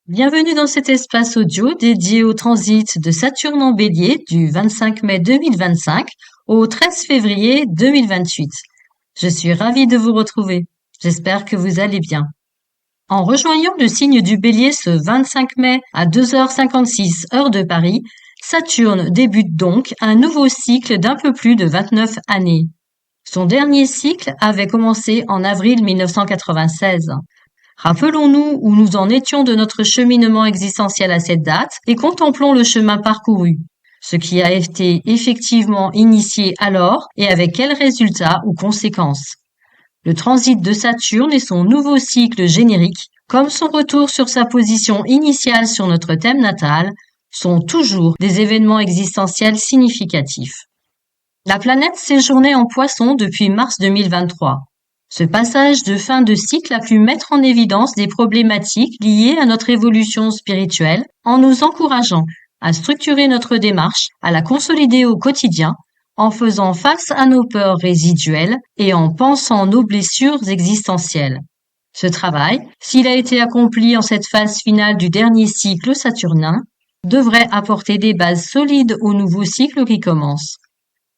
Bienvenue dans cet espace audio dédié au transit de Saturne en Bélier du 25 mai 2025 au 13 février 2028. Je suis ravie de vous retrouver. J'espère que vous allez bien. En rejoignant le signe du Bélier ce 25 mai à 2h56 heure de Paris, Saturne débute donc un nouveau cycle d'un peu plus de 29 années. Son dernier cycle avait commencé en avril 1996. Rappelons-nous où nous en étions de notre cheminement existentiel à cette date et contemplons le chemin parcouru, ce qui a été effectivement initié alors et avec quels résultats ou conséquences. Le transit de Saturne et son nouveau cycle générique, comme son retour sur sa position initiale sur notre thème natal, sont toujours des événements existentiels significatifs. La planète séjournait en Poisson depuis mars 2023. Ce passage de fin de cycle a pu mettre en évidence des problématiques liées à notre évolution spirituelle en nous encourageant à structurer notre démarche, à la consolider au quotidien, en faisant face à nos peurs résiduelles et en pensant nos blessures existentielles. Ce travail, s'il a été accompli en cette phase finale du dernier cycle saturnin, devrait apporter des bases solides au nouveau cycle qui commence.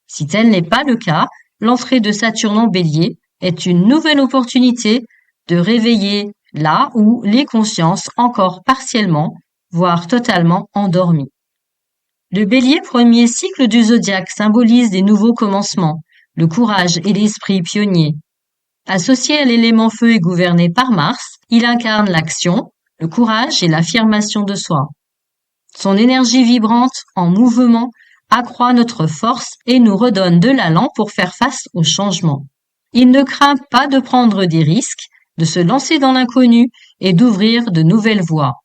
Si tel n'est pas le cas, l'entrée de Saturne en Bélier est une nouvelle opportunité de réveiller là où les consciences encore partiellement, voire totalement endormies. Le Bélier, premier cycle du zodiaque, symbolise des nouveaux commencements, le courage et l'esprit pionnier. Associé à l'élément feu et gouverné par Mars, il incarne l'action, le courage et l'affirmation de soi. Son énergie vibrante, en mouvement, accroît notre force et nous redonne de l'allant pour faire face aux changements. Il ne craint pas de prendre des risques, de se lancer dans l'inconnu et d'ouvrir de nouvelles voies.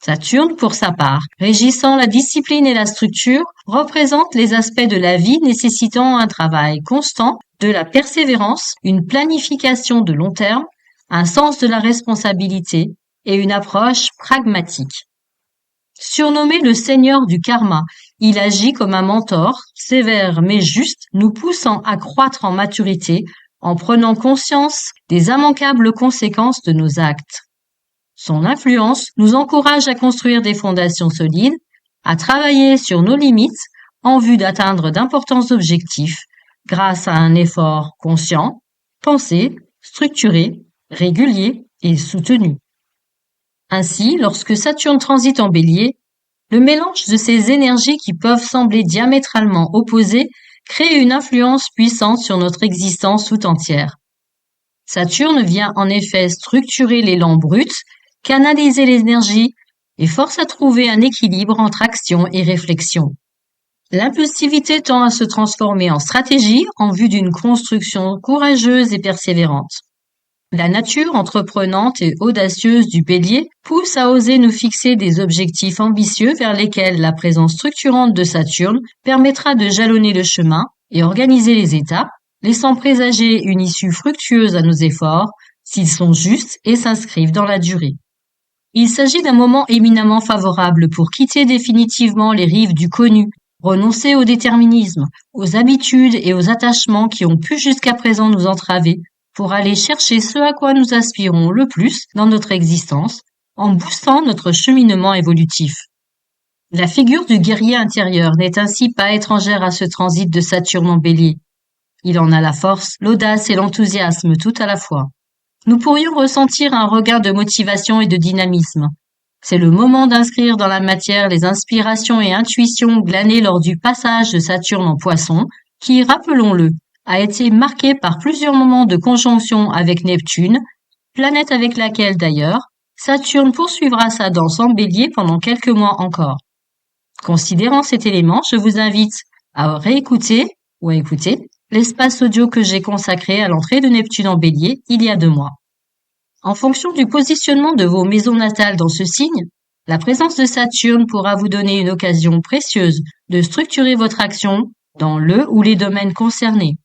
Saturne, pour sa part, régissant la discipline et la structure, représente les aspects de la vie nécessitant un travail constant, de la persévérance, une planification de long terme, un sens de la responsabilité et une approche pragmatique. Surnommé le seigneur du karma, il agit comme un mentor, sévère mais juste, nous poussant à croître en maturité en prenant conscience des immanquables conséquences de nos actes. Son influence nous encourage à construire des fondations solides, à travailler sur nos limites en vue d'atteindre d'importants objectifs grâce à un effort conscient, pensé, structuré, régulier et soutenu. Ainsi, lorsque Saturne transite en Bélier, le mélange de ces énergies qui peuvent sembler diamétralement opposées crée une influence puissante sur notre existence tout entière. Saturne vient en effet structurer l'élan brut, canaliser l'énergie et force à trouver un équilibre entre action et réflexion. L'impulsivité tend à se transformer en stratégie en vue d'une construction courageuse et persévérante. La nature entreprenante et audacieuse du Bélier pousse à oser nous fixer des objectifs ambitieux vers lesquels la présence structurante de Saturne permettra de jalonner le chemin et organiser les étapes, laissant présager une issue fructueuse à nos efforts s'ils sont justes et s'inscrivent dans la durée. Il s'agit d'un moment éminemment favorable pour quitter définitivement les rives du connu, renoncer au déterminisme, aux habitudes et aux attachements qui ont pu jusqu'à présent nous entraver, pour aller chercher ce à quoi nous aspirons le plus dans notre existence, en boostant notre cheminement évolutif. La figure du guerrier intérieur n'est ainsi pas étrangère à ce transit de Saturne en Bélier. Il en a la force, l'audace et l'enthousiasme tout à la fois. Nous pourrions ressentir un regain de motivation et de dynamisme. C'est le moment d'inscrire dans la matière les inspirations et intuitions glanées lors du passage de Saturne en Poisson, qui, rappelons-le, a été marqué par plusieurs moments de conjonction avec Neptune, planète avec laquelle d'ailleurs Saturne poursuivra sa danse en Bélier pendant quelques mois encore. Considérant cet élément, je vous invite à réécouter ou à écouter l'espace audio que j'ai consacré à l'entrée de Neptune en Bélier il y a 2 mois. En fonction du positionnement de vos maisons natales dans ce signe, la présence de Saturne pourra vous donner une occasion précieuse de structurer votre action dans le ou les domaines concernés,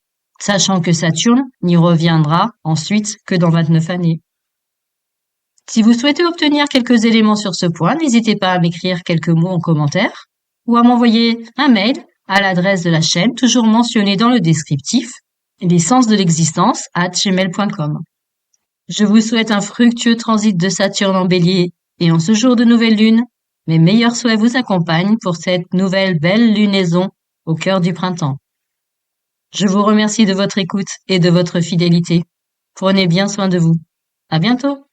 sachant que Saturne n'y reviendra ensuite que dans 29 années. Si vous souhaitez obtenir quelques éléments sur ce point, n'hésitez pas à m'écrire quelques mots en commentaire ou à m'envoyer un mail à l'adresse de la chaîne toujours mentionnée dans le descriptif, l'essence-de-l'existence@gmail.com. Je vous souhaite un fructueux transit de Saturne en Bélier Et en ce jour de nouvelle lune, mes meilleurs souhaits vous accompagnent pour cette nouvelle belle lunaison au cœur du printemps. Je vous remercie de votre écoute et de votre fidélité. Prenez bien soin de vous. À bientôt!